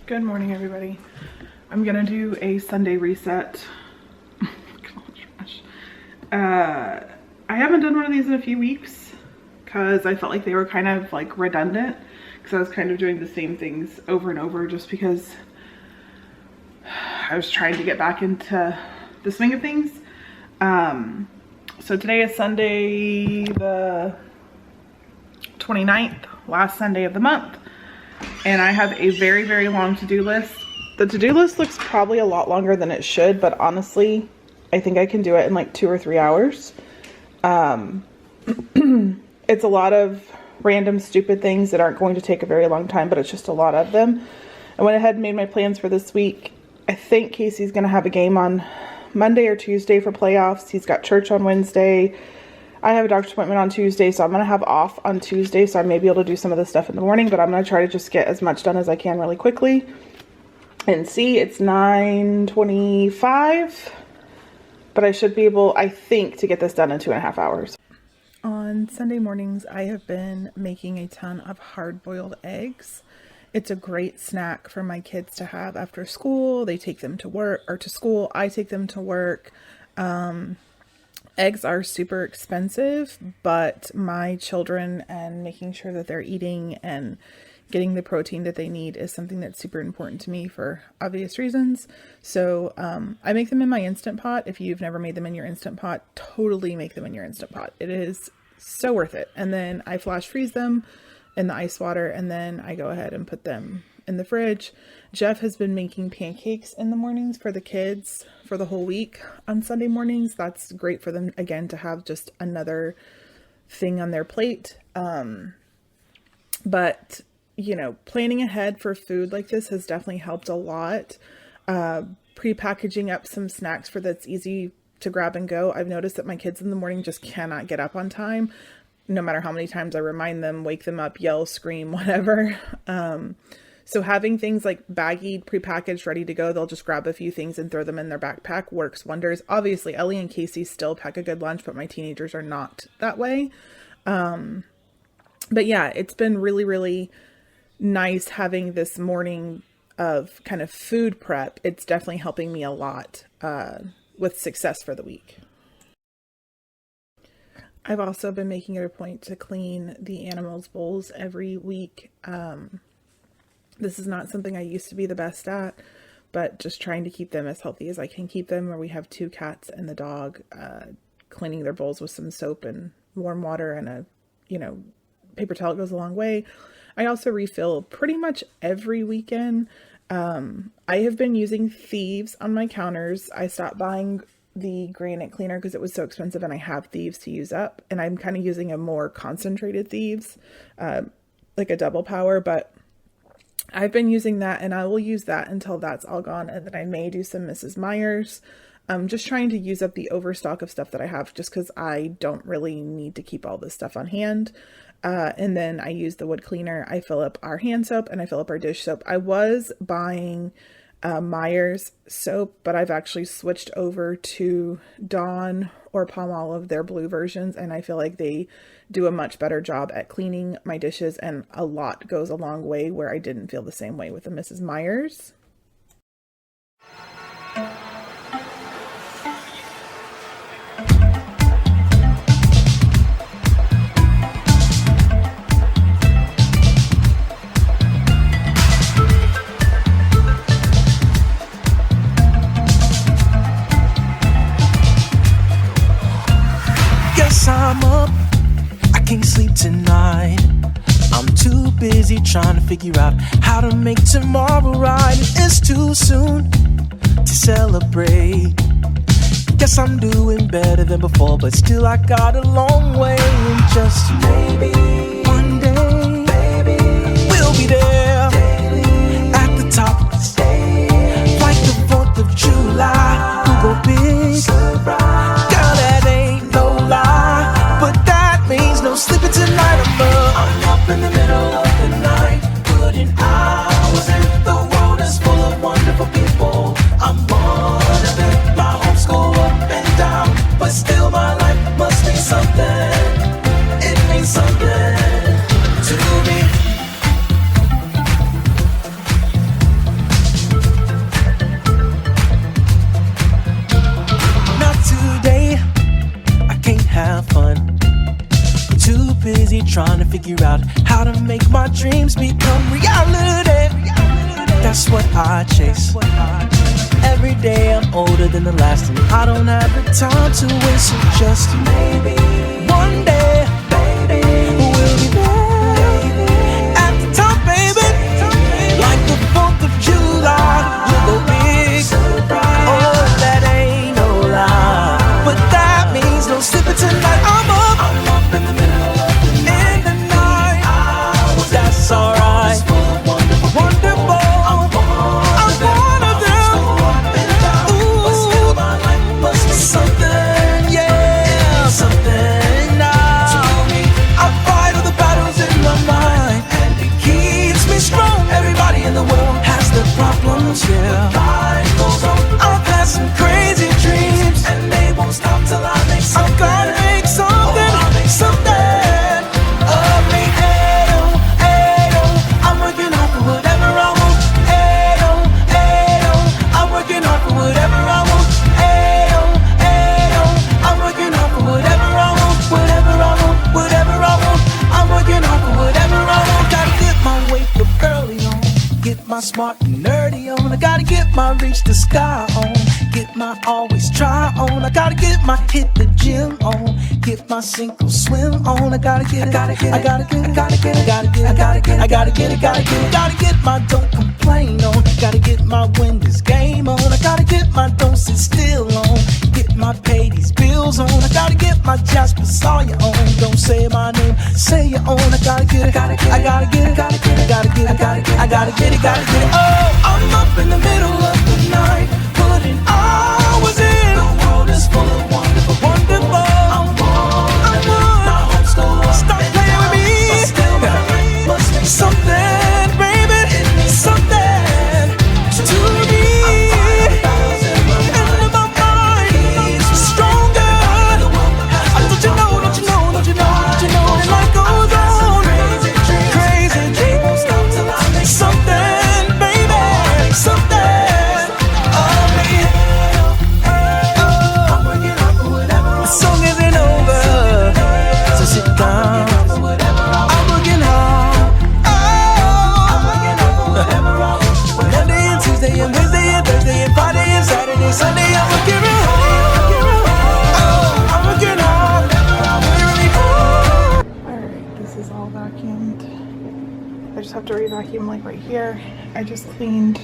Good morning, everybody. I'm gonna do a Sunday reset. I haven't done one of these in a few weeks because I felt like they were kind of like redundant because I was kind of doing the same things over and over just because I was trying to get back into the swing of things. So today is Sunday the 29th, last Sunday of the month. And I have a very, very long to-do list. The to-do list looks probably a lot longer than it should, but honestly, I think I can do it in like 2 or 3 hours. It's a lot of random, stupid things that aren't going to take a very long time, but it's just a lot of them. I went ahead and made my plans for this week. I think Casey's going to have a game on Monday or Tuesday for playoffs. He's got church on Wednesday. I have a doctor's appointment on Tuesday, so I'm going to have off on Tuesday, so I may be able to do some of this stuff in the morning, but I'm going to try to just get as much done as I can really quickly. And see, it's 9:25, but I should be able, I think, to get this done in 2.5 hours. On Sunday mornings, I have been making a ton of hard-boiled eggs. It's a great snack for my kids to have after school. They take them to work, or to school. I take them to work. Eggs are super expensive, but my children and making sure that they're eating and getting the protein that they need is something that's super important to me for obvious reasons. So I make them in my Instant Pot. If you've never made them in your Instant Pot, totally make them in your Instant Pot. It is so worth it. And then I flash freeze them in the ice water, and then I go ahead and put them in the fridge. Jeff has been making pancakes in the mornings for the kids for the whole week on Sunday mornings. That's great for them, again, to have just another thing on their plate. But, you know, planning ahead for food like this has definitely helped a lot. Pre-packaging up some snacks for that's easy to grab and go. I've noticed that my kids in the morning just cannot get up on time, no matter how many times I remind them, wake them up, yell, scream, whatever. So having things like baggied, prepackaged, ready to go, they'll just grab a few things and throw them in their backpack, works wonders. Obviously, Ellie and Casey still pack a good lunch, but my teenagers are not that way. But yeah, it's been really, really nice having this morning of kind of food prep. It's definitely helping me a lot with success for the week. I've also been making it a point to clean the animals' bowls every week. This is not something I used to be the best at, but just trying to keep them as healthy as I can keep them. Where we have 2 cats and the dog, cleaning their bowls with some soap and warm water and a, paper towel goes a long way. I also refill pretty much every weekend. I have been using Thieves on my counters. I stopped buying the granite cleaner because it was so expensive, and I have Thieves to use up, and I'm kind of using a more concentrated Thieves, like a double power, but I've been using that, and I will use that until that's all gone, and then I may do some Mrs. Meyer's. I'm just trying to use up the overstock of stuff that I have, just because I don't really need to keep all this stuff on hand. And then I use the wood cleaner. I fill up our hand soap and I fill up our dish soap. I was buying Meyer's soap, but I've actually switched over to Dawn or Palmolive, their blue versions, and I feel like they do a much better job at cleaning my dishes, and a lot goes a long way where I didn't feel the same way with the Mrs. Meyer's. I'm up, I can't sleep tonight. I'm too busy trying to figure out how to make tomorrow right. It's too soon to celebrate. Guess I'm doing better than before, but still I got a long way. And just maybe one day, baby, we'll be there daily, at the top of the stage, like the 4th of July. We'll go big, surprise. Girl, that ain't no lie, but that means no sleeping tonight. I'm up in the middle of the night, putting hours in. The world is full of wonderful people. I'm one of them. My homes go up and down, but still my life must mean something. It means something. busy trying to figure out how to make my dreams become reality. That's what I chase. Every day I'm older than the last, and I don't have the time to waste. So just maybe one day, baby, we'll be there at the top, baby. Like the 4th of July, we'll go big. Oh, that ain't no lie, but that means no sleeping tonight. I'm up in the middle of the night. That's alright. Wonderful. I'm one of them. Ooh, something, yeah, something now. I fight all the battles in my mind, and it keeps me strong. Everybody in the world has their problems, yeah. I've had some crazy dreams, and they won't stop till I make something. I've gotta make something, something of me. Ayo, ayo, I'm working hard for whatever I want. Ayo, ayo, I'm working hard for whatever I want. Ayo, ayo, I'm working hard for whatever I want. Whatever I want, whatever I want. I'm working hard for whatever I want. Gotta get my wake up early on, get my smart and nerdy on. I gotta get my reach the sky on, get my always try on. I gotta get my hit the gym on, get my sink or swim on. I gotta get it, I gotta get it, I gotta get it, I gotta get it, I gotta get it, I gotta get it, gotta get it, gotta get my don't complain on. Gotta get my win this game on. I gotta get my don't sit still on, get my pay these bills on. I gotta get my Jasper Sawyer on. Don't say my name, say your own. I gotta get it, I gotta get it, I gotta get it, I gotta get it, I gotta get it, I gotta get it, gotta get it. Oh, I'm up in the middle of the night, putting hours in. The world is full of wonderful, wonderful. I'm one. My hopes go up. Stop playing with me. But still, my life must mean something, baby. It means something to me. And my mind keeps me stronger. Don't you know? Don't you know? Don't you know? Don't you know? And life goes on. Crazy dreams won't stop till I make something, baby. Something. Have to re-vacuum like right here. I just cleaned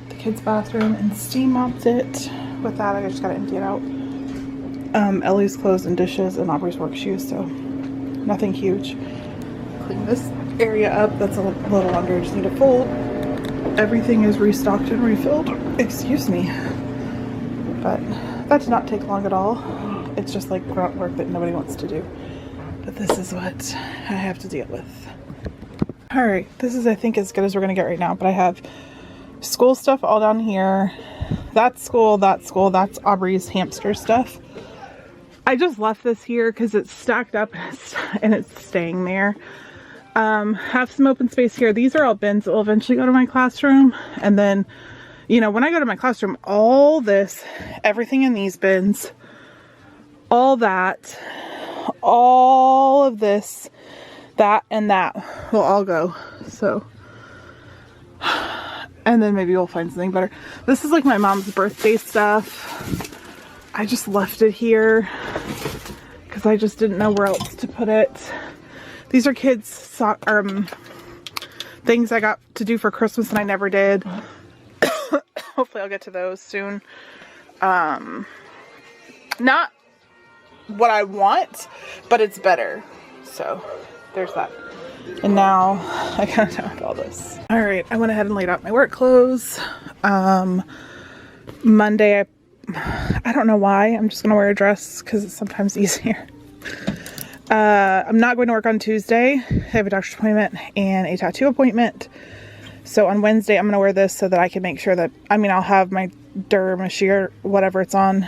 the kids' bathroom and steam mopped it. With that, I just gotta empty it out. Ellie's clothes and dishes and Aubrey's work shoes, so nothing huge. Clean this area up. That's a little under. I just need to fold. Everything is restocked and refilled. Excuse me. But that did not take long at all. It's just like grunt work that nobody wants to do. But this is what I have to deal with. Alright, this is I think as good as we're going to get right now, but I have school stuff all down here. That's school, that's Aubrey's hamster stuff. I just left this here because it's stacked up and it's staying there. Have some open space here. These are all bins that will eventually go to my classroom. And then, you know, when I go to my classroom, all this, everything in these bins, all that, all of this, that and that will all go. So, and then maybe we'll find something better. This is like my mom's birthday stuff. I just left it here because I just didn't know where else to put it. These are kids' things I got to do for Christmas and I never did. Hopefully I'll get to those soon. Not what I want, but it's better. So there's that. And now I kind of done with all this. All right, I went ahead and laid out my work clothes. Monday, I don't know why. I'm just gonna wear a dress because it's sometimes easier. I'm not going to work on Tuesday. I have a doctor's appointment and a tattoo appointment. So on Wednesday, I'm going to wear this so that I can make sure that, I mean, I'll have my Derma Shield, whatever it's on.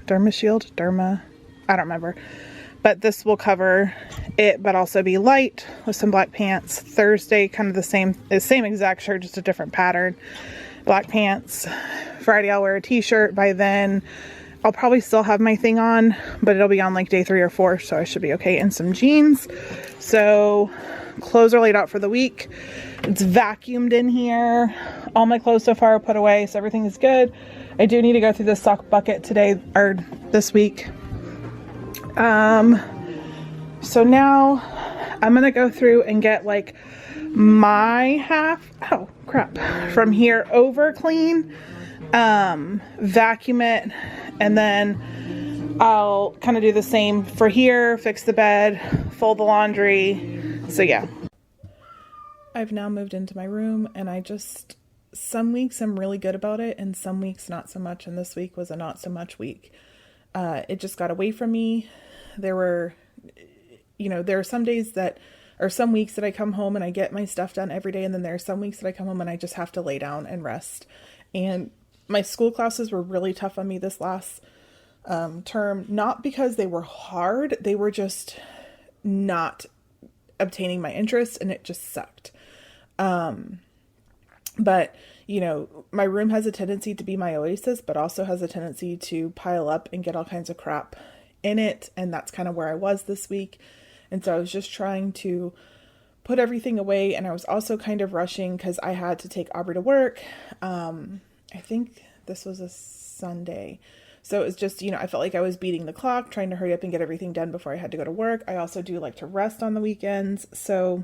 Derma Shield? Derma? I don't remember. But this will cover it, but also be light with some black pants. Thursday, kind of the same exact shirt, just a different pattern. Black pants. Friday, I'll wear a t-shirt. By then, I'll probably still have my thing on, but it'll be on like day 3 or 4, so I should be okay. And some jeans. So clothes are laid out for the week. It's vacuumed in here. All my clothes so far are put away, so everything is good. I do need to go through the sock bucket today, or this week. So now I'm gonna go through and get like my half, oh crap, from here over clean, vacuum it, and then I'll kind of do the same for here, fix the bed, fold the laundry. So yeah. I've now moved into my room, and some weeks I'm really good about it and some weeks not so much, and this week was a not so much week. It just got away from me. There are some days or some weeks that I come home and I get my stuff done every day, and then there are some weeks that I come home and I just have to lay down and rest. And my school classes were really tough on me this last term, not because they were hard, they were just not obtaining my interest, and it just sucked. But my room has a tendency to be my oasis, but also has a tendency to pile up and get all kinds of crap in it. And that's kind of where I was this week. And so I was just trying to put everything away. And I was also kind of rushing because I had to take Aubrey to work. I think this was a Sunday. So it was just, I felt like I was beating the clock, trying to hurry up and get everything done before I had to go to work. I also do like to rest on the weekends. So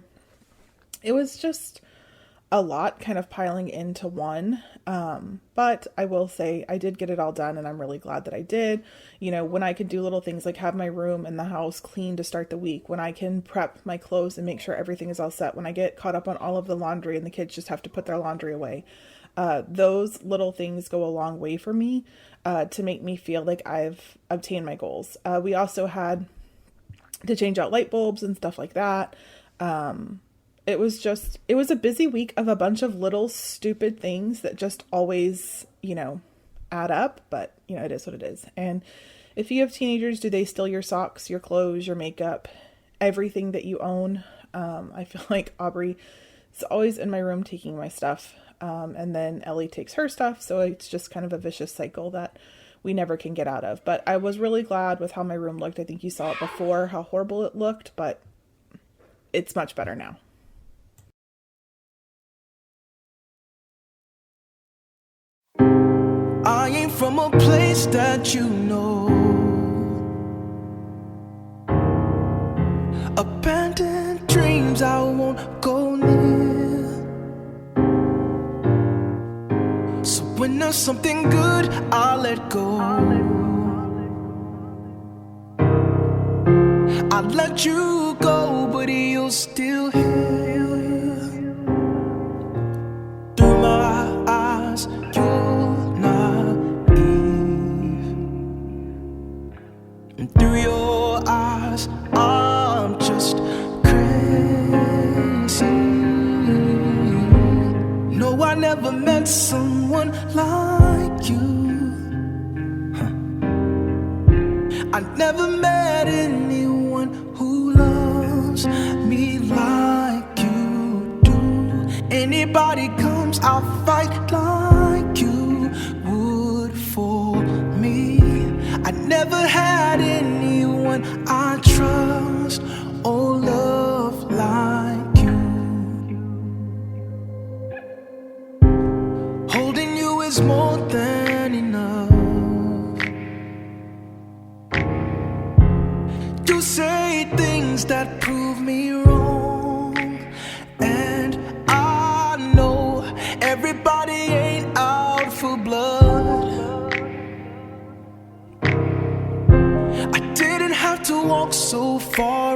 it was just a lot kind of piling into one. But I will say I did get it all done, and I'm really glad that I did. When I can do little things like have my room and the house clean to start the week, when I can prep my clothes and make sure everything is all set, when I get caught up on all of the laundry and the kids just have to put their laundry away. Those little things go a long way for me, to make me feel like I've obtained my goals. We also had to change out light bulbs and stuff like that. It was a busy week of a bunch of little stupid things that just always, add up, but it is what it is. And if you have teenagers, do they steal your socks, your clothes, your makeup, everything that you own? I feel like Aubrey is always in my room taking my stuff. And then Ellie takes her stuff. So it's just kind of a vicious cycle that we never can get out of. But I was really glad with how my room looked. I think you saw it before, how horrible it looked, but it's much better now. I ain't from a place that you know. Abandoned dreams I won't go near. So when there's something good, I'll let go. I'll let you go, but you're still here. Through my eyes, you're naive, and through your eyes, I'm just crazy. No, I never met someone like you. I never met anyone who loves me like you do. Anybody comes, I'll fight like you would for me. I never had anyone I trust or love like you. Holding you is more than enough. You say things that prove me wrong, and I know everybody ain't out for blood. I didn't have to walk so far